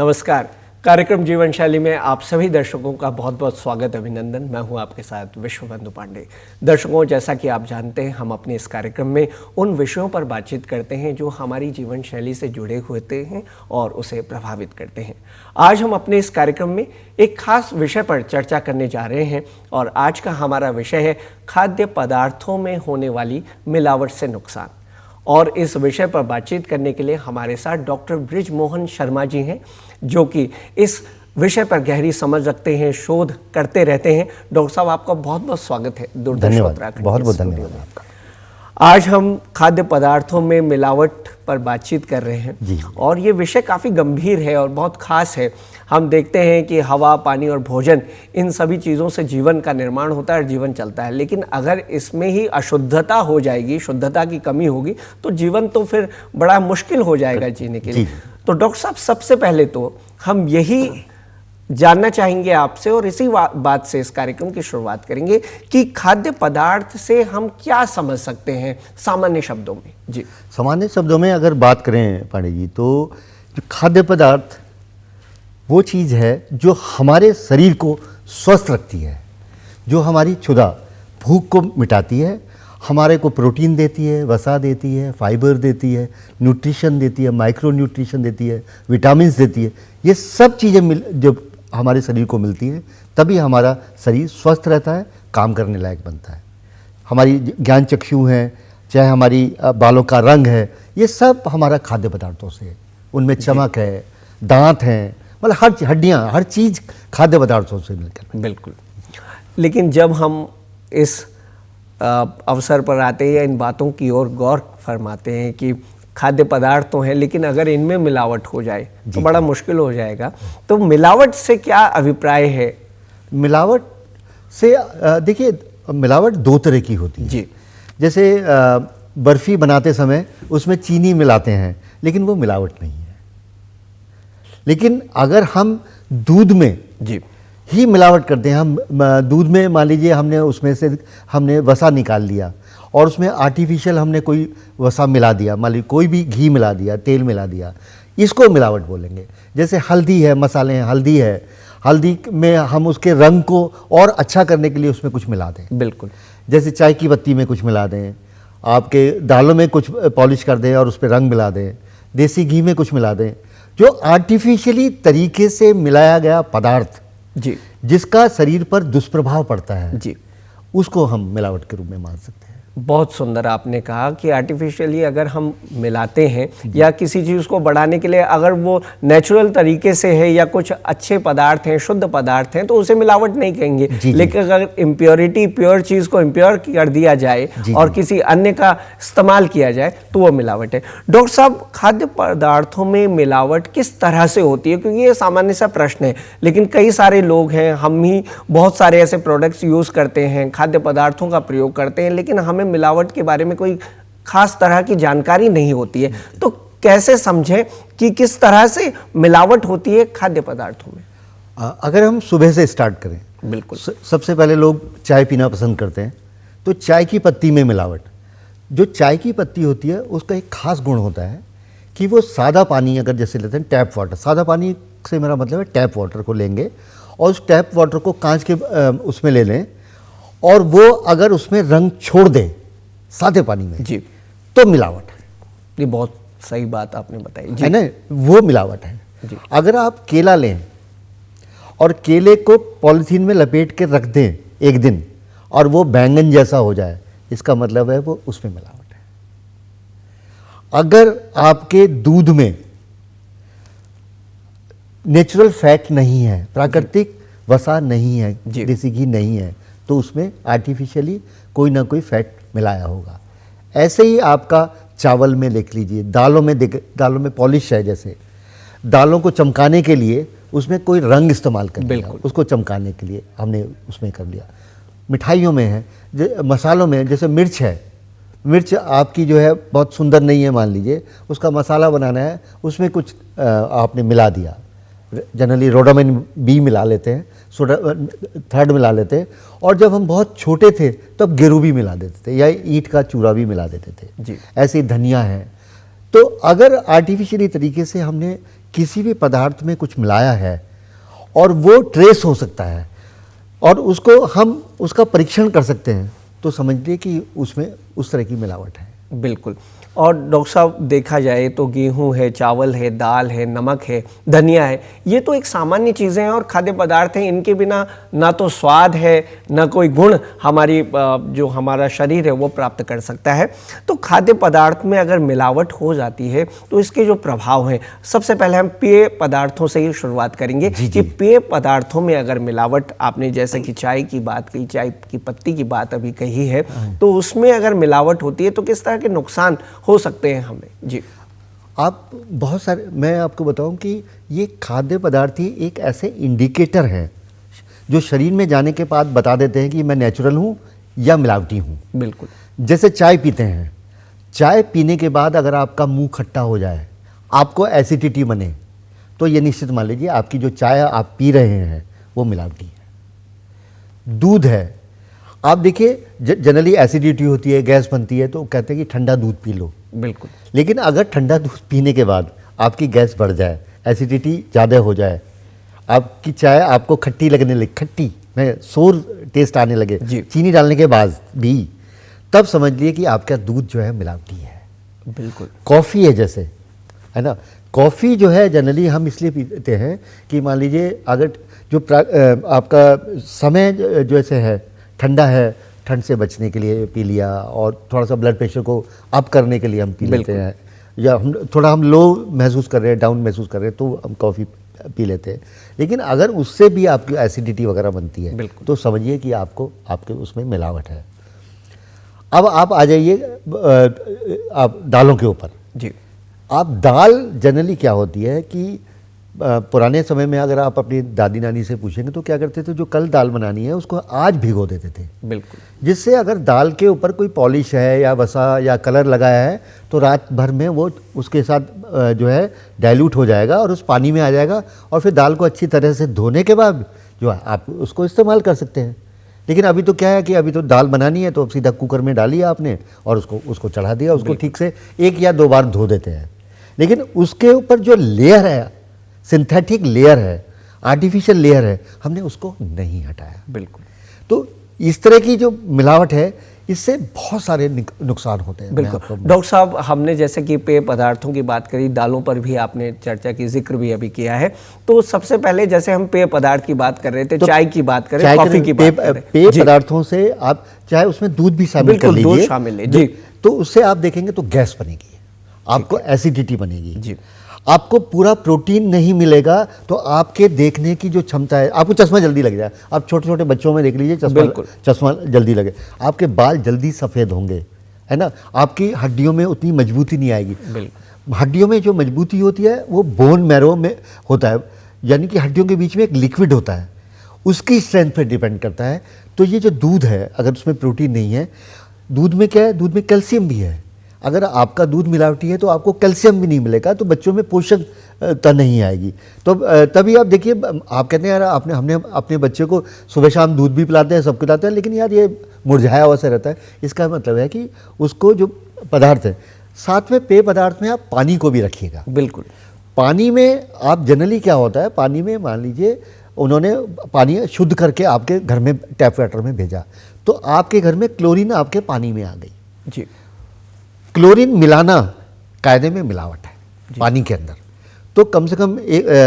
नमस्कार। कार्यक्रम जीवन शैली में आप सभी दर्शकों का बहुत बहुत स्वागत, अभिनंदन। मैं हूं आपके साथ विश्वबंधु पांडे। दर्शकों, जैसा कि आप जानते हैं, हम अपने इस कार्यक्रम में उन विषयों पर बातचीत करते हैं जो हमारी जीवन शैली से जुड़े होते हैं और उसे प्रभावित करते हैं। आज हम अपने इस कार्यक्रम में एक खास विषय पर चर्चा करने जा रहे हैं और आज का हमारा विषय है खाद्य पदार्थों में होने वाली मिलावट से नुकसान। और इस विषय पर बातचीत करने के लिए हमारे साथ डॉक्टर बृजमोहन शर्मा जी हैं, जो कि इस विषय पर गहरी समझ रखते हैं, शोध करते रहते हैं। डॉक्टर साहब, आपका बहुत बहुत स्वागत है दूरदर्शन उत्तराखंड। बहुत बहुत धन्यवाद आपका। आज हम खाद्य पदार्थों में मिलावट पर बातचीत कर रहे हैं जी। और ये विषय काफ़ी गंभीर है और बहुत खास है। हम देखते हैं कि हवा, पानी और भोजन, इन सभी चीज़ों से जीवन का निर्माण होता है और जीवन चलता है। लेकिन अगर इसमें ही अशुद्धता हो जाएगी, शुद्धता की कमी होगी, तो जीवन तो फिर बड़ा मुश्किल हो जाएगा जीने के लिए। तो डॉक्टर साहब, सबसे पहले तो हम यही जानना चाहेंगे आपसे और इसी बात से इस कार्यक्रम की शुरुआत करेंगे कि खाद्य पदार्थ से हम क्या समझ सकते हैं सामान्य शब्दों में। जी, सामान्य शब्दों में अगर बात करें पांडे जी, तो जो खाद्य पदार्थ वो चीज़ है जो हमारे शरीर को स्वस्थ रखती है, जो हमारी क्षुधा, भूख को मिटाती है, हमारे को प्रोटीन देती है, वसा देती है, फाइबर देती है, न्यूट्रिशन देती है, माइक्रो न्यूट्रिशन देती है, विटामिन्स देती है। ये सब चीज़ें जब हमारे शरीर को मिलती हैं, तभी हमारा शरीर स्वस्थ रहता है, काम करने लायक बनता है। हमारी ज्ञान चक्षु हैं, चाहे हमारी बालों का रंग है, ये सब हमारा खाद्य पदार्थों से है। उनमें चमक है, दांत हैं, मतलब हर हड्डियाँ, हर चीज़ खाद्य पदार्थों से मिलकर। बिल्कुल। लेकिन जब हम इस अवसर पर आते हैं या इन बातों की ओर गौर फरमाते हैं कि खाद्य पदार्थ तो हैं, लेकिन अगर इनमें मिलावट हो जाए तो बड़ा मुश्किल हो जाएगा। तो मिलावट से क्या अभिप्राय है? मिलावट से देखिए, मिलावट दो तरह की होती है जी। जैसे बर्फ़ी बनाते समय उसमें चीनी मिलाते हैं, लेकिन वो मिलावट नहीं है। लेकिन अगर हम दूध में जी ही मिलावट करते हैं, हम दूध में मान लीजिए हमने वसा निकाल लिया और उसमें आर्टिफिशियल हमने कोई वसा मिला दिया, मान लीजिए कोई भी घी मिला दिया, तेल मिला दिया, इसको मिलावट बोलेंगे। जैसे हल्दी है, मसाले हैं, हल्दी है, हल्दी में हम उसके रंग को और अच्छा करने के लिए उसमें कुछ मिला दें। बिल्कुल। जैसे चाय की पत्ती में कुछ मिला दें, आपके दालों में कुछ पॉलिश कर दें और उस पर रंग मिला दें, देसी घी में कुछ मिला दें। जो आर्टिफिशियली तरीके से मिलाया गया पदार्थ जी, जिसका शरीर पर दुष्प्रभाव पड़ता है, जी, उसको हम मिलावट के रूप में मान सकते हैं। बहुत सुंदर आपने कहा कि आर्टिफिशियली अगर हम मिलाते हैं या किसी चीज़ को बढ़ाने के लिए अगर वो नेचुरल तरीके से है या कुछ अच्छे पदार्थ हैं, शुद्ध पदार्थ हैं, तो उसे मिलावट नहीं कहेंगे। लेकिन अगर इम्प्योरिटी, प्योर चीज़ को इम्प्योर कर दिया जाए और किसी अन्य का इस्तेमाल किया जाए तो वो मिलावट है। डॉक्टर साहब, खाद्य पदार्थों में मिलावट किस तरह से होती है? क्योंकि ये सामान्य सा प्रश्न है, लेकिन कई सारे लोग हैं, हम ही बहुत सारे ऐसे प्रोडक्ट्स यूज़ करते हैं, खाद्य पदार्थों का प्रयोग करते हैं, लेकिन हमें मिलावट के बारे में कोई खास तरह की जानकारी नहीं होती है। तो कैसे समझें कि किस तरह से मिलावट होती है खाद्य पदार्थों में? अगर हम सुबह से स्टार्ट करें, बिल्कुल। सबसे पहले लोग चाय पीना पसंद करते हैं, तो चाय की पत्ती में मिलावट। जो चाय की पत्ती होती है उसका एक खास गुण होता है कि वो सादा पानी, अगर जैसे लेते हैं टैप वाटर, सादा पानी से मेरा मतलब है टैप वाटर को लेंगे और उस टैप वाटर को कांच के उसमें ले लें और वो अगर उसमें रंग छोड़ दें सादे पानी में जी, तो मिलावट है। ये बहुत सही बात आपने बताई जी। है ना, वो मिलावट है जी। अगर आप केला लें और केले को पॉलिथीन में लपेट के रख दें एक दिन और वो बैंगन जैसा हो जाए, इसका मतलब है वो उसमें मिलावट है। अगर आपके दूध में नेचुरल फैट नहीं है, प्राकृतिक वसा नहीं है, देसी घी नहीं है, तो उसमें आर्टिफिशियली कोई ना कोई फैट मिलाया होगा। ऐसे ही आपका चावल में देख लीजिए, दालों में पॉलिश है, जैसे दालों को चमकाने के लिए उसमें कोई रंग इस्तेमाल कर लिया, उसको चमकाने के लिए हमने उसमें कर लिया। मिठाइयों में है, मसालों में जैसे मिर्च है, मिर्च आपकी जो है बहुत सुंदर नहीं है, मान लीजिए उसका मसाला बनाना है, उसमें कुछ आपने मिला दिया, जनरली रोडामिन बी मिला लेते हैं, थर्ड मिला लेते हैं, और जब हम बहुत छोटे थे तब गेरू भी मिला देते थे या ईंट का चूरा भी मिला देते थे जी। ऐसे ही धनिया है। तो अगर आर्टिफिशियली तरीके से हमने किसी भी पदार्थ में कुछ मिलाया है और वो ट्रेस हो सकता है और उसको हम उसका परीक्षण कर सकते हैं, तो समझ लीजिए कि उसमें उस तरह की मिलावट है। बिल्कुल। और डॉक्टर साहब देखा जाए तो गेहूं है, चावल है, दाल है, नमक है, धनिया है, ये तो एक सामान्य चीज़ें हैं और खाद्य पदार्थ हैं। इनके बिना ना तो स्वाद है ना कोई गुण हमारी जो हमारा शरीर है वो प्राप्त कर सकता है। तो खाद्य पदार्थ में अगर मिलावट हो जाती है तो इसके जो प्रभाव हैं, सबसे पहले हम पेय पदार्थों से ही शुरुआत करेंगे कि पेय पदार्थों में अगर मिलावट, आपने जैसे कि चाय की बात कही, चाय की पत्ती की बात अभी कही है, तो उसमें अगर मिलावट होती है तो किस तरह के नुकसान हो सकते हैं हमें? जी, आप बहुत सारे, मैं आपको बताऊं कि ये खाद्य पदार्थ ही एक ऐसे इंडिकेटर हैं जो शरीर में जाने के बाद बता देते हैं कि मैं नेचुरल हूं या मिलावटी हूं। बिल्कुल। जैसे चाय पीते हैं, चाय पीने के बाद अगर आपका मुंह खट्टा हो जाए, आपको एसिडिटी बने, तो ये निश्चित मान लीजिए आपकी जो चाय आप पी रहे हैं वो मिलावटी है। दूध है, आप देखिए जनरली एसिडिटी होती है, गैस बनती है, तो कहते हैं कि ठंडा दूध पी लो। बिल्कुल। लेकिन अगर ठंडा दूध पीने के बाद आपकी गैस बढ़ जाए, एसिडिटी ज़्यादा हो जाए, आपकी चाय आपको खट्टी लगने लगे, खट्टी में सोर टेस्ट आने लगे चीनी डालने के बाद भी, तब समझ लिए कि आपका दूध जो है मिलावटी है। बिल्कुल। कॉफ़ी है जैसे, है ना, कॉफ़ी जो है जनरली हम इसलिए पीते हैं कि मान लीजिए अगर जो आपका समय जो ऐसे है, ठंडा है, ठंड से बचने के लिए पी लिया, और थोड़ा सा ब्लड प्रेशर को अप करने के लिए हम पी लेते हैं, या हम लो महसूस कर रहे हैं, डाउन महसूस कर रहे हैं, तो हम कॉफ़ी पी लेते हैं। लेकिन अगर उससे भी आपकी एसिडिटी वगैरह बनती है तो समझिए कि आपके उसमें मिलावट है। अब आप आ जाइए आप दालों के ऊपर। जी, आप दाल जनरली क्या होती है कि पुराने समय में अगर आप अपनी दादी नानी से पूछेंगे तो क्या करते थे, जो कल दाल बनानी है उसको आज भिगो देते थे। बिल्कुल। जिससे अगर दाल के ऊपर कोई पॉलिश है या वसा या कलर लगाया है तो रात भर में वो उसके साथ जो है डाइल्यूट हो जाएगा और उस पानी में आ जाएगा, और फिर दाल को अच्छी तरह से धोने के बाद जो है आप उसको इस्तेमाल कर सकते हैं। लेकिन अभी तो क्या है कि अभी तो दाल बनानी है तो अब सीधा कुकर में डालिए आपने और उसको चढ़ा दिया, उसको ठीक से 1 या 2 बार धो देते हैं। लेकिन उसके ऊपर जो लेयर है, सिंथेटिक लेयर है, आर्टिफिशियल लेयर है, हमने उसको नहीं हटाया। बिल्कुल। तो इस तरह की जो मिलावट है, इससे बहुत सारे नुकसान होते हैं। बिल्कुल। डॉक्टर साहब, हमने जैसे कि पेय पदार्थों की बात करी, दालों पर भी आपने चर्चा की, जिक्र भी अभी किया है, तो सबसे पहले जैसे हम पेय पदार्थ की बात कर रहे थे, तो चाय की बात करें, कॉफी की बात करें, पेय पदार्थों से आप चाहे उसमें दूध भी शामिल कर लीजिए, दूध शामिल है जी, तो उससे आप देखेंगे तो गैस बनेगी, आपको एसिडिटी बनेगी जी, आपको पूरा प्रोटीन नहीं मिलेगा, तो आपके देखने की जो क्षमता है, आपको चश्मा जल्दी लग जाए। आप छोटे छोटे बच्चों में देख लीजिए, चश्मा जल्दी लगे, आपके बाल जल्दी सफ़ेद होंगे, है ना, आपकी हड्डियों में उतनी मजबूती नहीं आएगी। हड्डियों में जो मजबूती होती है वो बोन मैरो में होता है, यानी कि हड्डियों के बीच में एक लिक्विड होता है, उसकी स्ट्रेंथ पर डिपेंड करता है। तो ये जो दूध है, अगर उसमें प्रोटीन नहीं है, दूध में क्या है, दूध में कैल्शियम भी है। अगर आपका दूध मिलावटी है तो आपको कैल्शियम भी नहीं मिलेगा, तो बच्चों में पोषकता नहीं आएगी। तो तभी आप देखिए, आप कहते हैं यार हमने अपने बच्चे को सुबह शाम दूध भी पिलाते हैं, सब पिलाते हैं, लेकिन यार ये मुरझाया हुआ सा रहता है। इसका मतलब है कि उसको जो पदार्थ है, साथ में पेय पदार्थ में आप पानी को भी रखिएगा। बिल्कुल। पानी में आप जनरली क्या होता है, पानी में मान लीजिए उन्होंने पानी शुद्ध करके आपके घर में टैप वाटर में भेजा, तो आपके घर में क्लोरीन आपके पानी में आ गई जी। क्लोरीन मिलाना कायदे में मिलावट है पानी के अंदर। तो कम से कम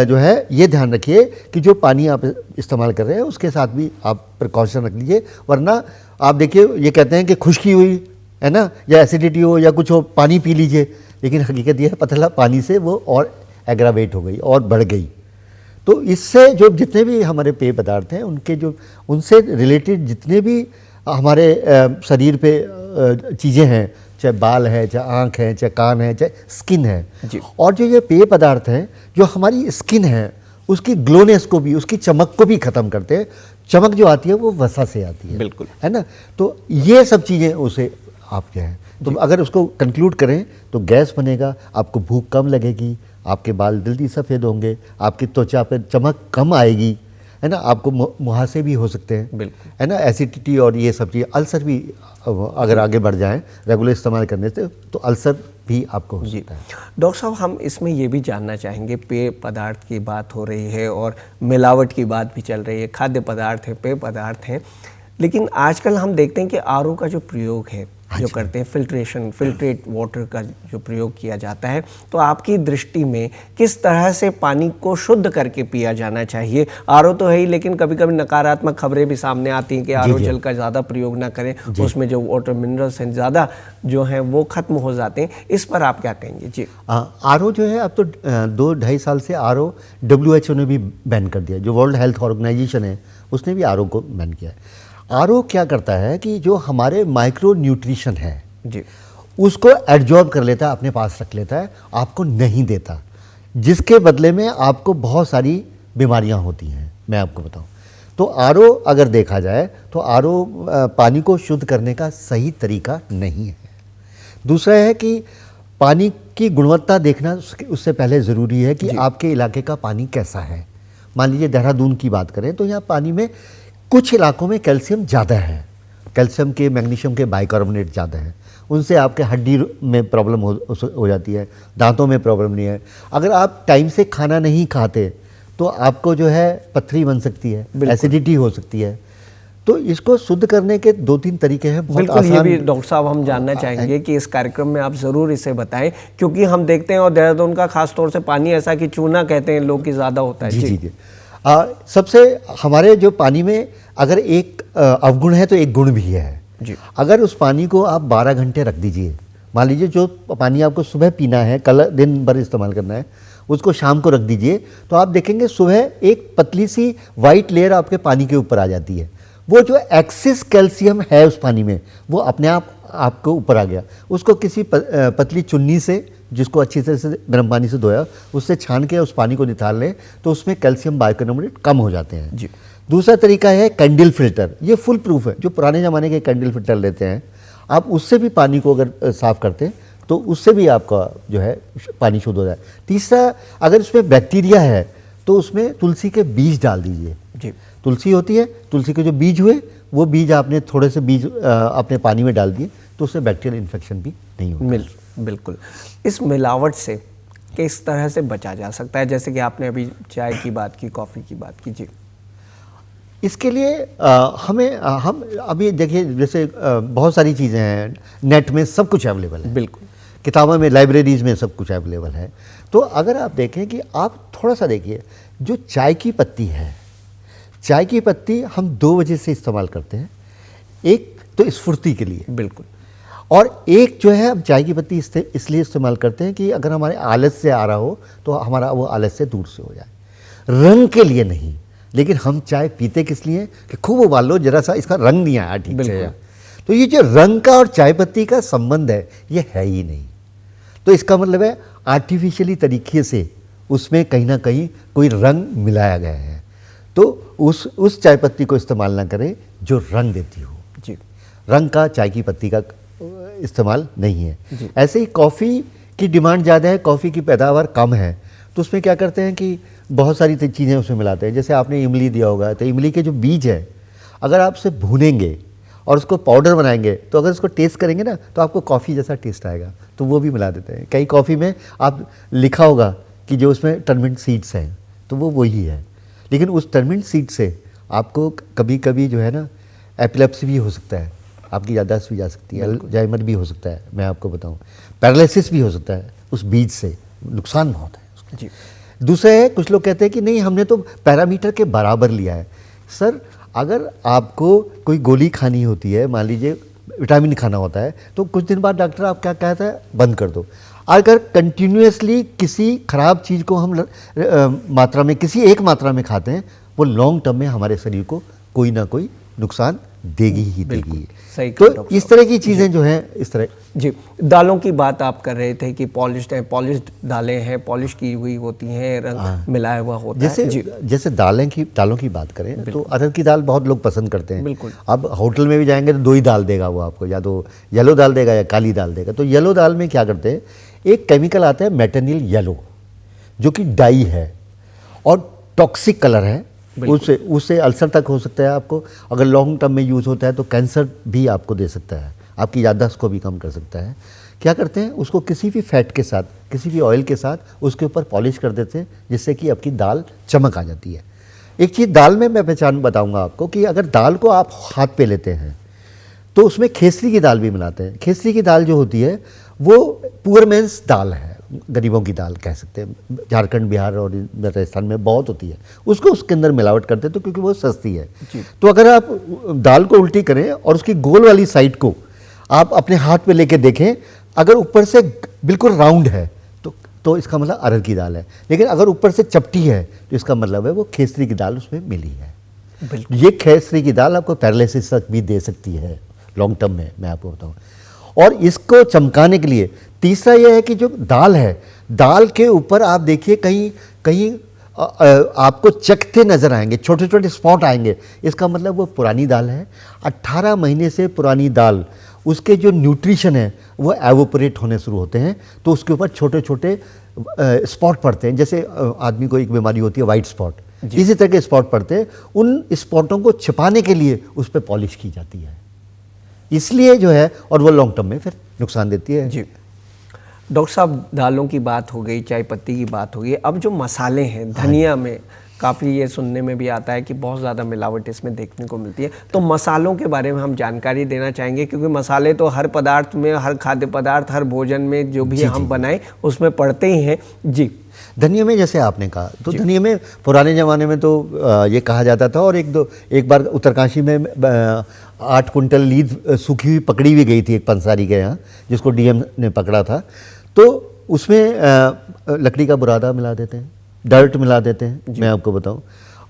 जो है ये ध्यान रखिए कि जो पानी आप इस्तेमाल कर रहे हैं उसके साथ भी आप प्रिकॉशन रख लीजिए, वरना आप देखिए ये कहते हैं कि खुश्की हुई है ना, या एसिडिटी हो या कुछ हो, पानी पी लीजिए, लेकिन हकीकत ये है पतला पानी से वो और एग्रावेट हो गई और बढ़ गई। तो इससे जो जितने भी हमारे पेय पदार्थ हैं उनसे रिलेटेड जितने भी हमारे शरीर पे चीज़ें हैं, चाहे बाल है, चाहे आँख है, चाहे कान है, चाहे स्किन है, और जो ये पेय पदार्थ हैं जो हमारी स्किन है उसकी ग्लोनेस को भी, उसकी चमक को भी ख़त्म करते हैं। चमक जो आती है वो वसा से आती है, बिल्कुल, है ना। तो ये सब चीज़ें उसे आप क्या है, तो अगर उसको कंक्लूड करें तो गैस बनेगा, आपको भूख कम लगेगी, आपके बाल जल्दी सफ़ेद होंगे, आपकी त्वचा पर चमक कम आएगी, है ना, आपको मुहासे भी हो सकते हैं, है ना, एसिडिटी और ये सब चीज़, अल्सर भी अगर आगे बढ़ जाएं रेगुलर इस्तेमाल करने से तो अल्सर भी आपको हो सकता है। डॉक्टर साहब, हम इसमें ये भी जानना चाहेंगे, पेय पदार्थ की बात हो रही है और मिलावट की बात भी चल रही है, खाद्य पदार्थ है, पेय पदार्थ हैं, लेकिन आजकल हम देखते हैं कि आरओ का जो प्रयोग है, जो करते हैं फिल्ट्रेट वाटर का जो प्रयोग किया जाता है, तो आपकी दृष्टि में किस तरह से पानी को शुद्ध करके पिया जाना चाहिए? आरओ तो है ही, लेकिन कभी कभी नकारात्मक खबरें भी सामने आती हैं कि आरओ जल का ज़्यादा प्रयोग ना करें, उसमें जो वाटर मिनरल्स हैं ज़्यादा जो हैं वो खत्म हो जाते हैं। इस पर आप क्या कहेंगे? जी, आरओ जो है अब तो 2-2.5 साल से आरओ WHO ने भी बैन कर दिया, जो वर्ल्ड हेल्थ ऑर्गेनाइजेशन है उसने भी आरओ को बैन किया है। आरओ क्या करता है कि जो हमारे माइक्रो न्यूट्रिशन है जी, उसको एब्जॉर्ब कर लेता है, अपने पास रख लेता है, आपको नहीं देता, जिसके बदले में आपको बहुत सारी बीमारियां होती हैं। मैं आपको बताऊं तो आरओ अगर देखा जाए तो आरओ पानी को शुद्ध करने का सही तरीका नहीं है। दूसरा है कि पानी की गुणवत्ता देखना उससे पहले ज़रूरी है कि आपके इलाके का पानी कैसा है। मान लीजिए देहरादून की बात करें तो यहाँ पानी में कुछ इलाकों में कैल्शियम ज़्यादा है, कैल्शियम के मैग्नीशियम के बाइकार्बोनेट ज़्यादा है, उनसे आपके हड्डी में प्रॉब्लम हो जाती है, दांतों में प्रॉब्लम नहीं है। अगर आप टाइम से खाना नहीं खाते तो आपको जो है पथरी बन सकती है, एसिडिटी हो सकती है। तो इसको शुद्ध करने के 2-3 तरीके हैं, बहुत बिल्कुल। आसान। ये भी डॉक्टर साहब हम जानना चाहेंगे कि इस कार्यक्रम में आप ज़रूर इसे बताएं, क्योंकि हम देखते हैं और देहरादून का खास तौर से पानी ऐसा कि चूना कहते हैं लोग की ज़्यादा होता है। जी। सबसे हमारे जो पानी में अगर एक अवगुण है तो एक गुण भी है जी। अगर उस पानी को आप 12 घंटे रख दीजिए, मान लीजिए जो पानी आपको सुबह पीना है, कल दिन भर इस्तेमाल करना है, उसको शाम को रख दीजिए, तो आप देखेंगे सुबह एक पतली सी वाइट लेयर आपके पानी के ऊपर आ जाती है। वो जो एक्सिस कैल्शियम है उस पानी में वो अपने आप आपको ऊपर आ गया। उसको किसी पतली चुन्नी से, जिसको अच्छी तरह से गर्म पानी से धोया, उससे छान के उस पानी को निकाल लें तो उसमें कैल्शियम बाइकार्बोनेट कम हो जाते हैं जी। दूसरा तरीका है कैंडल फिल्टर। ये फुल प्रूफ है, जो पुराने ज़माने के कैंडल फिल्टर लेते हैं आप, उससे भी पानी को अगर साफ़ करते हैं तो उससे भी आपका जो है पानी शुद्ध हो जाए। तीसरा, अगर उसमें बैक्टीरिया है तो उसमें तुलसी के बीज डाल दीजिए जी। तुलसी होती है, तुलसी के जो बीज हुए वो बीज आपने थोड़े से बीज अपने पानी में डाल दिए तो उससे बैक्टीरियल इन्फेक्शन भी नहीं होता। बिल्कुल। इस मिलावट से किस तरह से बचा जा सकता है? जैसे कि आपने अभी चाय की बात की, कॉफ़ी की बात की। जी, इसके लिए हम अभी देखिए, जैसे बहुत सारी चीज़ें हैं, नेट में सब कुछ अवेलेबल है, बिल्कुल, किताबों में, लाइब्रेरीज में सब कुछ अवेलेबल है। तो अगर आप देखें कि आप थोड़ा सा देखिए, जो चाय की पत्ती है, चाय की पत्ती हम 2 वजह से इस्तेमाल करते हैं। एक तो स्फूर्ति के लिए, बिल्कुल, और एक जो है हम चाय की पत्ती इसलिए इस्तेमाल करते हैं कि अगर हमारे आलस से आ रहा हो तो हमारा वो आलस से दूर से हो जाए, रंग के लिए नहीं। लेकिन हम चाय पीते किस लिए कि खूब उबाल लो, जरा सा इसका रंग नहीं आया ठीक से। तो ये जो रंग का और चाय पत्ती का संबंध है ये है ही नहीं। तो इसका मतलब है आर्टिफिशियली तरीके से उसमें कहीं ना कहीं कोई रंग मिलाया गया है। तो उस चाय पत्ती को इस्तेमाल ना करें जो रंग देती हो। जी, रंग का चाय की पत्ती का इस्तेमाल नहीं है। ऐसे ही कॉफ़ी की डिमांड ज़्यादा है, कॉफ़ी की पैदावार कम है, तो उसमें क्या करते हैं कि बहुत सारी चीज़ें उसमें मिलाते हैं। जैसे आपने इमली दिया होगा, तो इमली के जो बीज है अगर आप उसे भूनेंगे और उसको पाउडर बनाएंगे तो अगर उसको टेस्ट करेंगे ना तो आपको कॉफ़ी जैसा टेस्ट आएगा, तो वो भी मिला देते हैं। कई कॉफ़ी में आप लिखा होगा कि जो उसमें टर्मरिक सीड्स हैं तो वो वही है, लेकिन उस टर्मरिक सीड से आपको कभी कभी जो है ना एपिलेप्सी भी हो सकता है, आपकी याददाश्त भी जा सकती है, अल्जाइमर भी हो सकता है, मैं आपको बताऊं पैरालिसिस भी हो सकता है उस बीज से, नुकसान बहुत है उसका। जी। दूसरा है, कुछ लोग कहते हैं कि नहीं हमने तो पैरामीटर के बराबर लिया है। सर, अगर आपको कोई गोली खानी होती है, मान लीजिए विटामिन खाना होता है, तो कुछ दिन बाद डॉक्टर आप क्या कहता है, बंद कर दो। अगर कंटिन्यूसली किसी खराब चीज़ को हम मात्रा में, किसी एक मात्रा में खाते हैं, वो लॉन्ग टर्म में हमारे शरीर को कोई ना कोई नुकसान देगी ही देगी। सही। तो इस तरह की चीज़ें जो हैं, इस तरह। जी, दालों की बात आप कर रहे थे कि पॉलिश्ड दालें हैं, पॉलिश की हुई होती हैं, रंग मिलाया हुआ होता है। जैसे दालों की बात करें तो अरहर की दाल बहुत लोग पसंद करते हैं। बिल्कुल। अब होटल में भी जाएंगे तो 2 ही दाल देगा वो आपको, या तो येलो दाल देगा या काली दाल देगा। तो येलो दाल में क्या करते हैं, एक केमिकल आता है मेटनिल येलो, जो कि डाई है और टॉक्सिक कलर है। उससे अल्सर तक हो सकता है आपको, अगर लॉन्ग टर्म में यूज़ होता है तो कैंसर भी आपको दे सकता है, आपकी याददाश्त को भी कम कर सकता है। क्या करते हैं, उसको किसी भी फैट के साथ, किसी भी ऑयल के साथ उसके ऊपर पॉलिश कर देते हैं, जिससे कि आपकी दाल चमक आ जाती है। एक चीज़ दाल में मैं पहचान बताऊंगा आपको कि अगर दाल को आप हाथ पे लेते हैं तो उसमें खेसरी की दाल भी मिलाते हैं। खेसरी की दाल जो होती है वो पुअर मेंस दाल है, गरीबों की दाल कह सकते हैं। झारखंड, बिहार और राजस्थान में बहुत होती है, उसको उसके अंदर मिलावट करते हैं तो क्योंकि वो सस्ती है। तो अगर आप दाल को उल्टी करें और उसकी गोल वाली साइड को आप अपने हाथ पे लेके देखें, अगर ऊपर से बिल्कुल राउंड है तो इसका मतलब अरहर की दाल है, लेकिन अगर ऊपर से चपटी है तो इसका मतलब है वो खेसरी की दाल उसमें मिली है। ये खेसरी की दाल आपको पैरालिसिस तक भी दे सकती है लॉन्ग टर्म में, मैं आपको बताऊँ। और इसको चमकाने के लिए तीसरा यह है कि जो दाल है, दाल के ऊपर आप देखिए कहीं कहीं आपको चकते नजर आएंगे, छोटे छोटे स्पॉट आएंगे, इसका मतलब वो पुरानी दाल है। 18 महीने से पुरानी दाल, उसके जो न्यूट्रिशन है वो एवोपरेट होने शुरू होते हैं, तो उसके ऊपर छोटे छोटे स्पॉट पड़ते हैं। जैसे आदमी को एक बीमारी होती है वाइट स्पॉट, इसी तरह के स्पॉट पड़ते हैं। उन स्पॉटों को छिपाने के लिए उस पर पॉलिश की जाती है, इसलिए जो है, और वो लॉन्ग टर्म में फिर नुकसान देती है। जी डॉक्टर साहब, दालों की बात हो गई, चाय पत्ती की बात हो गई, अब जो मसाले हैं, धनिया में काफ़ी ये सुनने में भी आता है कि बहुत ज़्यादा मिलावट इसमें देखने को मिलती है। तो मसालों के बारे में हम जानकारी देना चाहेंगे, क्योंकि मसाले तो हर पदार्थ में, हर खाद्य पदार्थ, हर भोजन में जो भी हम बनाएं उसमें पड़ते ही हैं। जी, धनिया में जैसे आपने कहा, तो धनिया में पुराने ज़माने में तो ये कहा जाता था, और एक बार उत्तरकाशी में 8 कुंटल लीद सूखी हुई पकड़ी भी गई थी एक पंसारी के यहाँ, जिसको डीएम ने पकड़ा था। तो उसमें लकड़ी का बुरादा मिला देते हैं, डर्ट मिला देते हैं, मैं आपको बताऊं।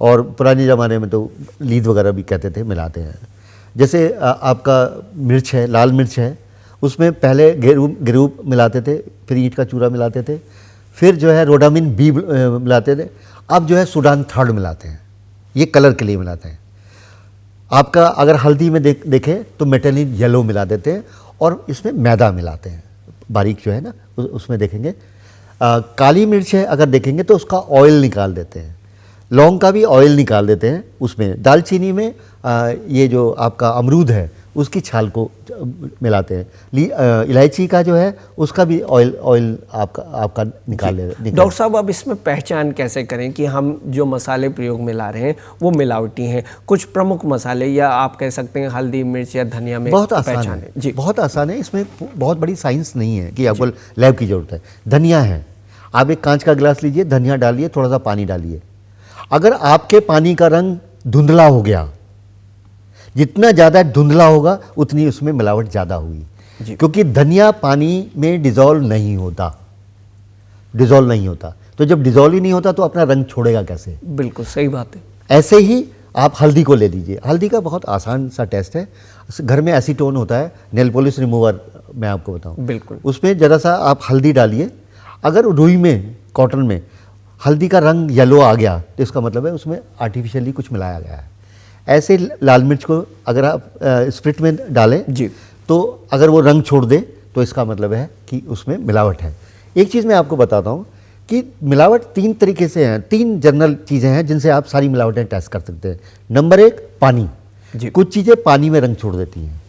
और पुराने ज़माने में तो लीद वगैरह भी कहते थे, मिलाते हैं। जैसे आपका मिर्च है, लाल मिर्च है, उसमें पहले गेरू मिलाते थे, फिर ईंट का चूरा मिलाते थे, फिर जो है रोडामिन बी मिलाते थे, अब जो है सूडान थर्ड मिलाते हैं, ये कलर के लिए मिलाते हैं। आपका अगर हल्दी में देखें तो मेटालिन येलो मिला देते हैं, और इसमें मैदा मिलाते हैं बारीक, जो है ना उसमें देखेंगे। काली मिर्च है अगर देखेंगे तो उसका ऑयल निकाल देते हैं, लौंग का भी ऑयल निकाल देते हैं उसमें। दालचीनी में ये जो आपका अमरूद है उसकी छाल को मिलाते हैं। इलायची का जो है उसका भी ऑयल आपका निकाल ले। डॉक्टर साहब, अब इसमें पहचान कैसे करें कि हम जो मसाले प्रयोग में ला रहे हैं वो मिलावटी हैं? कुछ प्रमुख मसाले, या आप कह सकते हैं हल्दी, मिर्च या धनिया में बहुत आसान है जी, बहुत आसान है। इसमें बहुत बड़ी साइंस नहीं है कि आपको लैब की जरूरत है। धनिया है, आप एक कांच का गिलास लीजिए, धनिया डालिए, थोड़ा सा पानी डालिए। अगर आपके पानी का रंग धुंधला हो गया, जितना ज़्यादा धुंधला होगा उतनी उसमें मिलावट ज़्यादा हुई, क्योंकि धनिया पानी में डिज़ोल्व नहीं होता। तो जब डिज़ोल्व ही नहीं होता तो अपना रंग छोड़ेगा कैसे? बिल्कुल सही बात है। ऐसे ही आप हल्दी को ले लीजिए। हल्दी का बहुत आसान सा टेस्ट है, घर में एसीटोन होता है, नेल पॉलिश रिमूवर, मैं आपको बताऊं। बिल्कुल, उसमें ज़रा सा आप हल्दी डालिए। अगर रुई में, कॉटन में हल्दी का रंग येलो आ गया तो इसका मतलब है उसमें आर्टिफिशियली कुछ मिलाया गया है। ऐसे लाल मिर्च को अगर आप स्प्रिट में डालें जी, तो अगर वो रंग छोड़ दे तो इसका मतलब है कि उसमें मिलावट है। एक चीज़ मैं आपको बताता हूँ कि मिलावट 3 तरीके से हैं, 3 जनरल चीज़ें हैं जिनसे आप सारी मिलावटें टेस्ट कर सकते हैं। नंबर 1, पानी। कुछ चीज़ें पानी में रंग छोड़ देती हैं,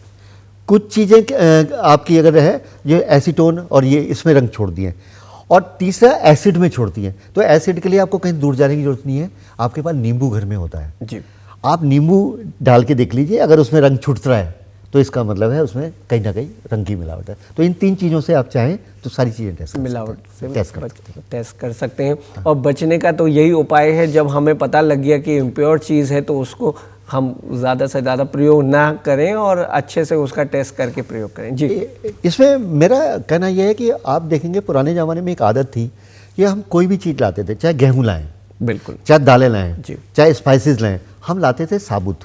कुछ चीज़ें आपकी अगर है ये एसीटोन और ये इसमें रंग छोड़ दिए, और तीसरा एसिड में छोड़ती हैं। तो एसिड के लिए आपको कहीं दूर जाने की जरूरत नहीं है, आपके पास नींबू घर में होता है जी। आप नींबू डाल के देख लीजिए, अगर उसमें रंग छूट रहा है तो इसका मतलब है उसमें कहीं ना कहीं रंग की मिलावट है। तो इन 3 चीज़ों से आप चाहें तो सारी चीज़ें टेस्ट कर सकते हैं। और बचने का तो यही उपाय है, जब हमें पता लग गया कि इम्प्योर चीज़ है तो उसको हम ज़्यादा से ज़्यादा प्रयोग ना करें और अच्छे से उसका टेस्ट करके प्रयोग करें जी। इसमें मेरा कहना यह है कि आप देखेंगे पुराने ज़माने में एक आदत थी कि हम कोई भी चीज़ लाते थे, चाहे गेहूँ लाएँ, बिल्कुल, चाहे दालें लाएँ, चाहे स्पाइसेस लाएँ, हम लाते थे साबुत।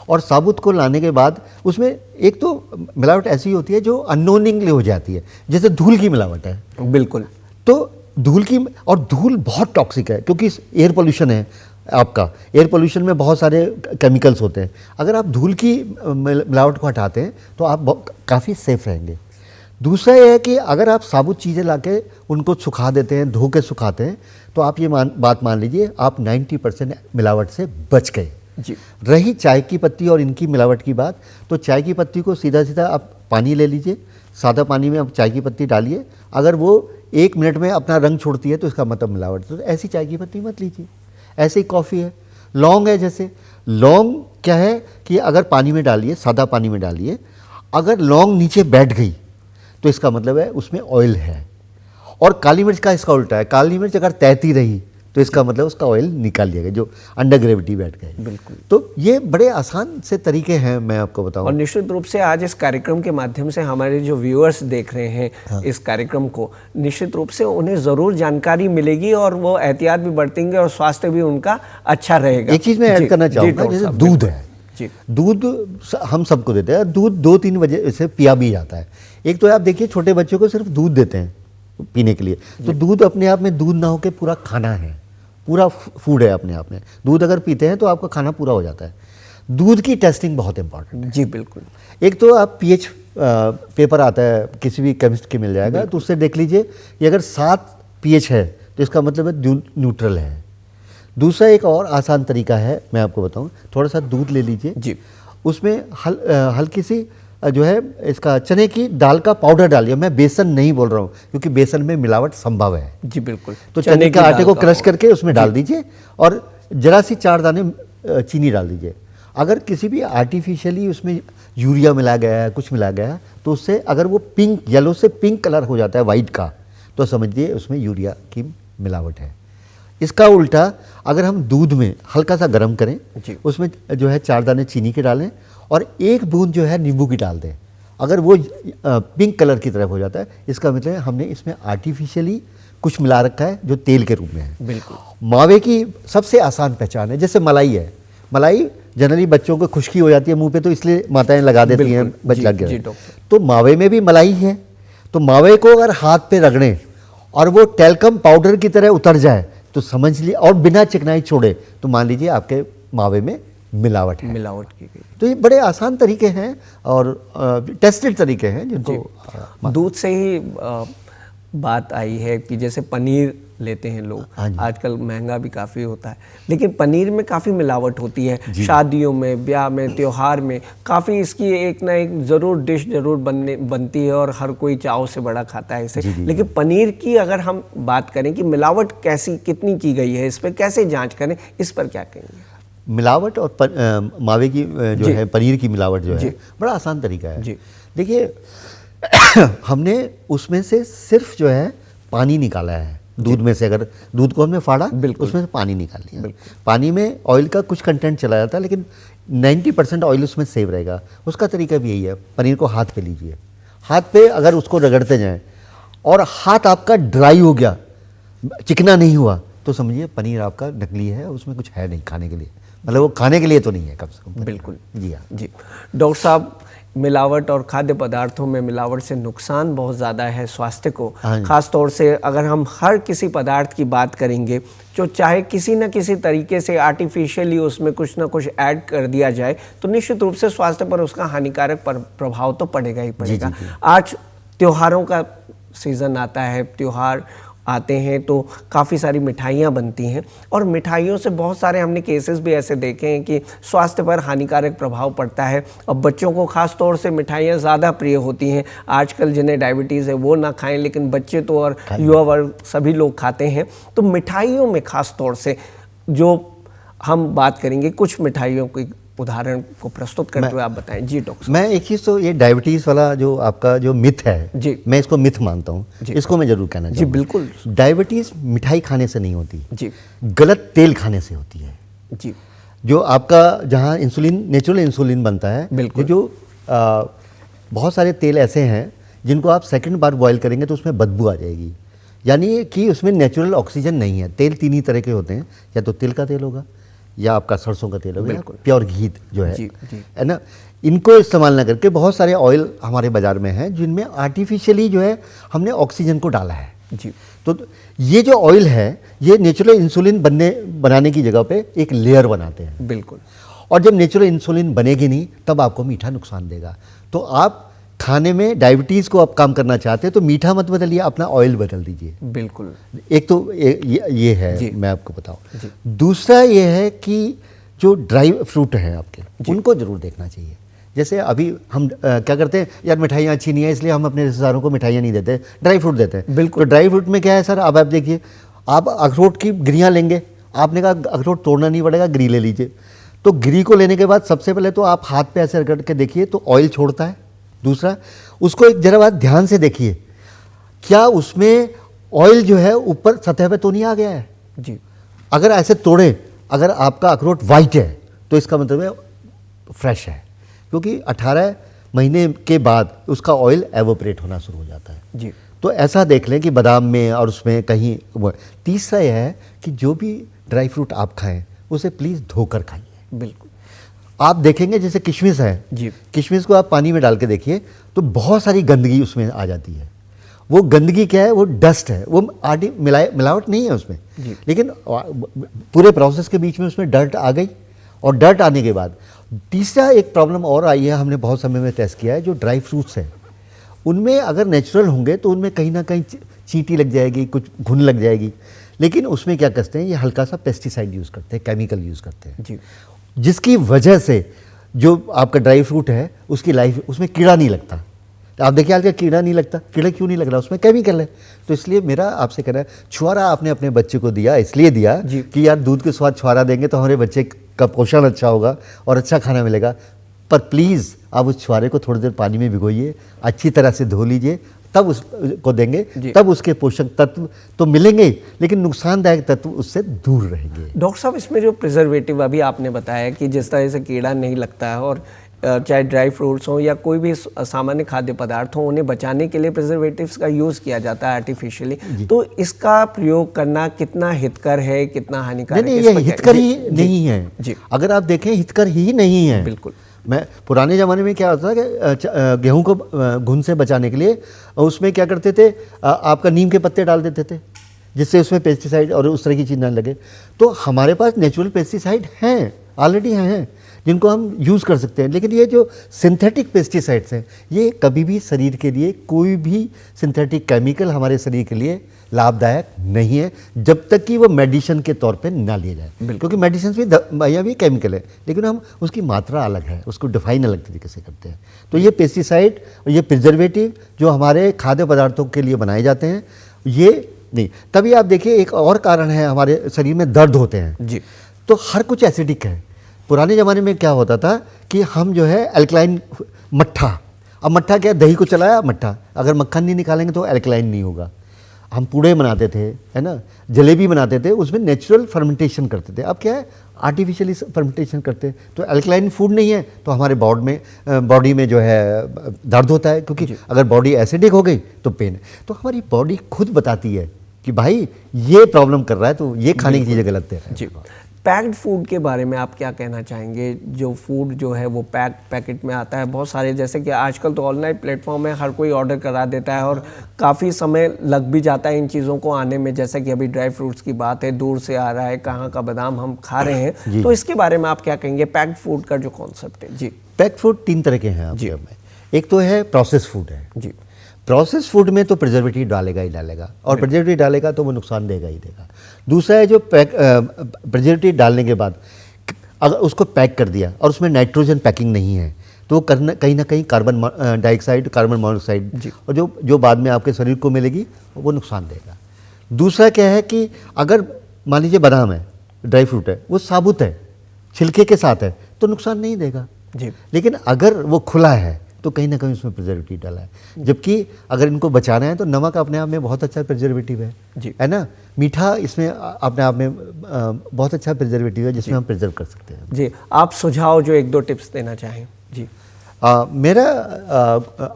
और साबुत को लाने के बाद उसमें एक तो मिलावट ऐसी होती है जो अननोनिंगली हो जाती है, जैसे धूल की मिलावट है। बिल्कुल, तो धूल की, और धूल बहुत टॉक्सिक है क्योंकि एयर पोल्यूशन है आपका। एयर पोल्यूशन में बहुत सारे केमिकल्स होते हैं। अगर आप धूल की मिलावट को हटाते हैं तो आप काफ़ी सेफ रहेंगे। दूसरा ये है कि अगर आप साबुत चीज़ें लाके उनको सुखा देते हैं, धो के सुखाते हैं, तो आप ये बात मान लीजिए आप 90% मिलावट से बच गए जी। रही चाय की पत्ती और इनकी मिलावट की बात, तो चाय की पत्ती को सीधा सीधा आप पानी ले लीजिए, सादा पानी में आप चाय की पत्ती डालिए, अगर वो 1 मिनट में अपना रंग छोड़ती है तो इसका मतलब मिलावट। तो ऐसी चाय की पत्ती मत लीजिए। ऐसे ही कॉफ़ी है, लौंग है, जैसे लौंग क्या है कि अगर पानी में डालिए, सादा पानी में डालिए, अगर लौंग नीचे बैठ गई तो इसका मतलब है उसमें ऑयल है। और काली मिर्च का इसका उल्टा है, काली मिर्च अगर तैरती रही तो इसका मतलब उसका ऑयल निकाल लिया गया, जो अंडर ग्रेविटी बैठ गए। बिल्कुल। तो ये बड़े आसान से तरीके हैं, मैं आपको बताऊं। और निश्चित रूप से आज इस कार्यक्रम के माध्यम से हमारे जो व्यूअर्स देख रहे हैं इस कार्यक्रम को, निश्चित रूप से उन्हें ज़रूर जानकारी मिलेगी और वो एहतियात भी बरतेंगे और स्वास्थ्य भी उनका अच्छा रहेगा। एक चीज़ मैं ऐड करना चाहूँगा, जैसे दूध है, दूध हम सबको देते हैं, दूध 2-3 वजह से पिया भी जाता है। एक तो आप देखिए छोटे बच्चों को सिर्फ दूध देते हैं पीने के लिए, तो दूध अपने आप में दूध ना होकर पूरा खाना है, पूरा फूड है अपने आप में। दूध अगर पीते हैं तो आपका खाना पूरा हो जाता है। दूध की टेस्टिंग बहुत इंपॉर्टेंट है। जी बिल्कुल। एक तो आप पीएच पेपर आता है, किसी भी केमिस्ट के मिल जाएगा, तो उससे देख लीजिए कि अगर 7 पीएच है तो इसका मतलब है न्यूट्रल है। दूसरा एक और आसान तरीका है, मैं आपको बताऊं, थोड़ा सा दूध ले लीजिए जी, उसमें हल्की सी जो है इसका चने की दाल का पाउडर डालिए। मैं बेसन नहीं बोल रहा हूँ क्योंकि बेसन में मिलावट संभव है। जी बिल्कुल। तो चने के आटे को क्रश करके उसमें डाल दीजिए और जरा सी 4 दाने चीनी डाल दीजिए। अगर किसी भी आर्टिफिशियली उसमें यूरिया मिला गया है, कुछ मिला गया है, तो उससे अगर वो पिंक, येलो से पिंक कलर हो जाता है वाइट का, तो समझिए उसमें यूरिया की मिलावट है। इसका उल्टा अगर हम दूध में हल्का सा गर्म करें, उसमें जो है 4 दाने चीनी के डालें और 1 बूंद जो है नींबू की डाल दें, अगर वो पिंक कलर की तरफ हो जाता है, इसका मतलब है हमने इसमें आर्टिफिशियली कुछ मिला रखा है जो तेल के रूप में है। बिल्कुल। मावे की सबसे आसान पहचान है, जैसे मलाई है। मलाई जनरली बच्चों को खुश्की हो जाती है मुंह पे, तो इसलिए माताएं लगा देती हैं, बच लग गया। तो मावे में भी मलाई है, तो मावे को अगर हाथ पे रगड़ें और वो टेल्कम पाउडर की तरह उतर जाए तो समझ लीजिए, और बिना चिकनाई छोड़े तो मान लीजिए आपके मावे में मिलावट है, मिलावट की गई। तो ये बड़े आसान तरीके हैं और टेस्टेड तरीके हैं जिनको दूध से ही बात आई है कि जैसे पनीर लेते हैं लोग, आजकल महंगा भी काफ़ी होता है, लेकिन पनीर में काफ़ी मिलावट होती है। शादियों में, ब्याह में, त्योहार में काफ़ी इसकी एक ना एक ज़रूर डिश ज़रूर बनती है और हर कोई चाव से बड़ा खाता है इसे। लेकिन पनीर की अगर हम बात करें कि मिलावट कैसी कितनी की गई है, इस पर कैसे जाँच करें, इस पर क्या कहेंगे? मिलावट और मावे की जो है पनीर की मिलावट जो है बड़ा आसान तरीका है। देखिए हमने उसमें से सिर्फ जो है पानी निकाला है दूध में से। अगर दूध को हमने फाड़ा, उसमें से पानी निकाल लिया। पानी में ऑयल का कुछ कंटेंट चला जाता है, लेकिन 90% ऑयल उसमें सेव रहेगा। उसका तरीका भी यही है। पनीर को हाथ पे लीजिए, हाथ पे अगर उसको रगड़ते जाएं और हाथ आपका ड्राई हो गया, चिकना नहीं हुआ, तो समझिए पनीर आपका नकली है, उसमें कुछ है नहीं खाने के लिए, मतलब वो खाने के लिए तो नहीं है कम से कम। बिल्कुल। जी हाँ जी डॉक्टर साहब, मिलावट और खाद्य पदार्थों में मिलावट से नुकसान बहुत ज़्यादा है स्वास्थ्य को। ख़ास तौर से अगर हम हर किसी पदार्थ की बात करेंगे जो चाहे किसी न किसी तरीके से आर्टिफिशियली उसमें कुछ ना कुछ ऐड कर दिया जाए, तो निश्चित रूप से स्वास्थ्य पर उसका हानिकारक प्रभाव तो पड़ेगा ही पड़ेगा। आज त्योहारों का सीज़न आता है, त्योहार आते हैं तो काफ़ी सारी मिठाइयाँ बनती हैं और मिठाइयों से बहुत सारे हमने केसेस भी ऐसे देखे हैं कि स्वास्थ्य पर हानिकारक प्रभाव पड़ता है। और बच्चों को ख़ास तौर से मिठाइयाँ ज़्यादा प्रिय होती हैं। आजकल जिन्हें डायबिटीज़ है वो ना खाएं, लेकिन बच्चे तो और युवा वर्ग सभी लोग खाते हैं। तो मिठाइयों में ख़ास तौर से जो हम बात करेंगे, कुछ मिठाइयों की उदाहरण को प्रस्तुत करते हुए आप बताएं। जी डॉक्टर। मैं एक चीज़ तो ये डायबिटीज़ वाला जो आपका जो मिथ है, जी, मैं इसको मिथ मानता हूँ, इसको मैं जरूर कहना चाहूँगा। जी बिल्कुल। डायबिटीज़ मिठाई खाने से नहीं होती जी, गलत तेल खाने से होती है। जी, जो आपका जहाँ इंसुलिन, नेचुरल इंसुलिन बनता है, बिल्कुल, जो बहुत सारे तेल ऐसे हैं जिनको आप सेकंड बार बॉयल करेंगे तो उसमें बदबू आ जाएगी, यानी कि उसमें नेचुरल ऑक्सीजन नहीं है। तेल 3 ही तरह के होते हैं, या तो तिल का तेल होगा, या आपका सरसों का तेल होगा, या प्योर घी जो है ना। इनको इस्तेमाल ना करके बहुत सारे ऑयल हमारे बाजार में हैं जिनमें आर्टिफिशियली जो है हमने ऑक्सीजन को डाला है। जी, तो ये जो ऑयल है ये नेचुरल इंसुलिन बनाने की जगह पे एक लेयर बनाते हैं। बिल्कुल। और जब नेचुरल इंसुलिन बनेगी नहीं तब आपको मीठा नुकसान देगा। तो आप खाने में डायबिटीज़ को आप कम करना चाहते हैं तो मीठा मत बदलिए, अपना ऑयल बदल दीजिए। बिल्कुल। एक तो ये है, मैं आपको बताऊं। दूसरा ये है कि जो ड्राई फ्रूट हैं आपके, उनको जरूर देखना चाहिए। जैसे अभी हम क्या करते हैं, यार मिठाइयाँ अच्छी नहीं है इसलिए हम अपने रिश्तेदारों को मिठाइयाँ नहीं देते, ड्राई फ्रूट देते हैं। बिल्कुल। तो ड्राई फ्रूट में क्या है सर, अब आप देखिए, आप अखरोट की गिरियाँ लेंगे, आपने कहा अखरोट तोड़ना नहीं पड़ेगा, गिरी ले लीजिए। तो गिरी को लेने के बाद सबसे पहले तो आप हाथ पे ऐसे रगड़ के देखिए तो ऑयल छोड़ता है। दूसरा, उसको एक जरा बात ध्यान से देखिए, क्या उसमें ऑयल जो है ऊपर सतह पे तो नहीं आ गया है जी। अगर ऐसे तोड़े, अगर आपका अखरोट वाइट है तो इसका मतलब है फ्रेश है, क्योंकि 18 महीने के बाद उसका ऑयल एवोपरेट होना शुरू हो जाता है जी। तो ऐसा देख लें कि बादाम में और उसमें कहीं तीसरा यह है कि जो भी ड्राई फ्रूट आप खाएं उसे प्लीज़ धोकर खाइए। बिल्कुल। आप देखेंगे जैसे किशमिश है जी। किशमिश को आप पानी में डाल के देखिए तो बहुत सारी गंदगी उसमें आ जाती है। वो गंदगी क्या है, वो डस्ट है, वो मिलावट नहीं है उसमें, लेकिन पूरे प्रोसेस के बीच में उसमें डर्ट आ गई। और डर्ट आने के बाद तीसरा एक प्रॉब्लम और आई है, हमने बहुत समय में टेस्ट किया है, जो ड्राई फ्रूट्स हैं उनमें अगर नेचुरल होंगे तो उनमें कहीं ना कहीं चींटी लग जाएगी, कुछ घुन लग जाएगी, लेकिन उसमें क्या करते हैं, ये हल्का सा पेस्टिसाइड यूज़ करते हैं, केमिकल यूज़ करते हैं जी। जिसकी वजह से जो आपका ड्राई फ्रूट है उसकी लाइफ, उसमें कीड़ा नहीं लगता। तो आप देखिए आजकल कीड़ा नहीं लगता, कीड़ा क्यों नहीं लग रहा, उसमें केमिकल है। तो इसलिए मेरा आपसे कहना है, छुआरा आपने अपने बच्चे को दिया इसलिए दिया कि यार दूध के स्वाद छुआरा देंगे तो हमारे बच्चे का पोषण अच्छा होगा और अच्छा खाना मिलेगा, पर प्लीज़ आप उस छुआरे को थोड़ी देर पानी में भिगोइए, अच्छी तरह से धो लीजिए, तब उसको देंगे, तब उसके पोषक तत्व तो मिलेंगे लेकिन नुकसानदायक तत्व उससे दूर रहेंगे। डॉक्टर साहब, इसमें जो प्रिजर्वेटिव अभी आपने बताया कि जिस तरह से कीड़ा नहीं लगता है और चाहे ड्राई फ्रूट्स हों या कोई भी सामान्य खाद्य पदार्थ हों, उन्हें बचाने के लिए प्रिजर्वेटिव्स का यूज़ किया जाता है आर्टिफिशियली, तो इसका प्रयोग करना कितना हितकर है, कितना हानिकारक है? नहीं, ये हितकर ही नहीं है जी। अगर आप देखें हितकर ही नहीं है। बिल्कुल। मैं पुराने ज़माने में क्या होता था कि गेहूं को घुन से बचाने के लिए उसमें क्या करते थे, आपका नीम के पत्ते डाल देते थे जिससे उसमें पेस्टिसाइड और उस तरह की चीज़ ना लगे। तो हमारे पास नेचुरल पेस्टिसाइड हैं, ऑलरेडी हैं जिनको हम यूज़ कर सकते हैं, लेकिन ये जो सिंथेटिक पेस्टिसाइड्स हैं ये कभी भी शरीर के लिए, कोई भी सिंथेटिक केमिकल हमारे शरीर के लिए लाभदायक नहीं है जब तक कि वो मेडिसिन के तौर पे ना लिए जाए, क्योंकि मेडिसिन भी दवाइयाँ भी केमिकल है, लेकिन हम उसकी मात्रा अलग है, उसको डिफाइन अलग तरीके से करते हैं। तो ये पेस्टिसाइड और ये प्रिजर्वेटिव जो हमारे खाद्य पदार्थों के लिए बनाए जाते हैं ये नहीं। तभी आप देखिए एक और कारण है, हमारे शरीर में दर्द होते हैं जी। तो हर कुछ एसिडिक है। पुराने ज़माने में क्या होता था कि हम जो है एल्कलाइन मट्ठा, अब मट्ठा क्या, दही को चलाया मट्ठा, अगर मक्खन नहीं निकालेंगे तो एल्कलाइन नहीं होगा। हम पूड़े बनाते थे, है ना, जलेबी बनाते थे, उसमें नेचुरल फर्मेंटेशन करते थे। अब क्या है, आर्टिफिशियली फर्मेंटेशन करते हैं, तो एल्कलाइन फूड नहीं है तो हमारे बॉडी में जो है दर्द होता है, क्योंकि अगर बॉडी एसिडिक हो गई तो पेन। तो हमारी बॉडी खुद बताती है कि भाई ये प्रॉब्लम कर रहा है, तो ये खाने की चीज़ें गलत है जी। पैक्ड फूड के बारे में आप क्या कहना चाहेंगे? जो फूड जो है वो पैकेट में आता है, बहुत सारे, जैसे कि आजकल तो ऑनलाइन प्लेटफॉर्म में हर कोई ऑर्डर करा देता है और काफ़ी समय लग भी जाता है इन चीज़ों को आने में। जैसे कि अभी ड्राई फ्रूट्स की बात है, दूर से आ रहा है, कहाँ का बादाम हम खा रहे हैं, तो इसके बारे में आप क्या कहेंगे, पैक्ड फूड का जो कॉन्सेप्ट है? जी। पैक्ड फूड 3 तरह के हैं जी। एक तो है प्रोसेस फूड है जी। प्रोसेस फूड में तो प्रिजर्वेटिव डालेगा ही डालेगा, और प्रिजर्वेटिव डालेगा तो वो नुकसान देगा ही देगा। दूसरा है जो प्रिजर्वेटिव डालने के बाद अगर उसको पैक कर दिया और उसमें नाइट्रोजन पैकिंग नहीं है तो वो कहीं ना कहीं कार्बन डाइऑक्साइड, कार्बन मोनोऑक्साइड और जो बाद में आपके शरीर को मिलेगी वो नुकसान देगा। दूसरा क्या है कि अगर मान लीजिए बादाम है, ड्राई फ्रूट है, वो साबुत है, छिलके के साथ है, तो नुकसान नहीं देगा जी। लेकिन अगर वो खुला है तो कहीं ना कहीं उसमें प्रिजर्वेटिव डाला है। जबकि अगर इनको बचाना है तो नमक अपने आप में बहुत अच्छा प्रिजर्वेटिव है ना, मीठा इसमें अपने आप में बहुत अच्छा प्रिजर्वेटिव है जिसमें हम प्रिजर्व कर सकते हैं। जी, आप सुझाव जो 1-2 टिप्स देना चाहें? जी। मेरा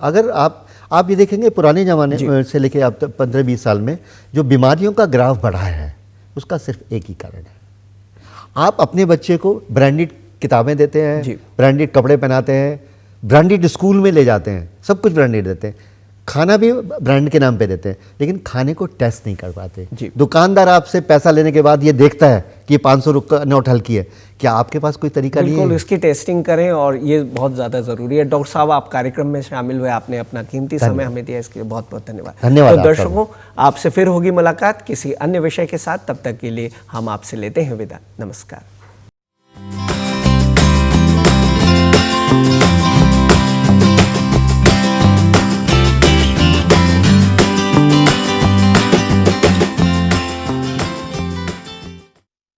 अगर आप ये देखेंगे पुराने ज़माने से लेके अब तक 15-20 साल में जो बीमारियों का ग्राफ बढ़ा है उसका सिर्फ एक ही कारण है, आप अपने बच्चे को ब्रांडेड किताबें देते हैं, ब्रांडेड कपड़े पहनाते हैं, ब्रांडेड स्कूल में ले जाते हैं, सब कुछ ब्रांडेड देते हैं, खाना भी ब्रांड के नाम पे देते हैं, लेकिन खाने को टेस्ट नहीं कर पाते। दुकानदार आपसे पैसा लेने के बाद ये देखता है कि 500 रुपये का नोट हल्की है, क्या आपके पास कोई तरीका नहीं है? बिल्कुल, इसकी टेस्टिंग करें और ये बहुत ज़्यादा ज़रूरी है। डॉक्टर साहब, आप कार्यक्रम में शामिल हुए, आपने अपना कीमती समय हमें दिया, इसके लिए बहुत बहुत धन्यवाद। धन्यवाद। तो दर्शकों, आपसे फिर होगी मुलाकात किसी अन्य विषय के साथ, तब तक के लिए हम आपसे लेते हैं विदा। नमस्कार।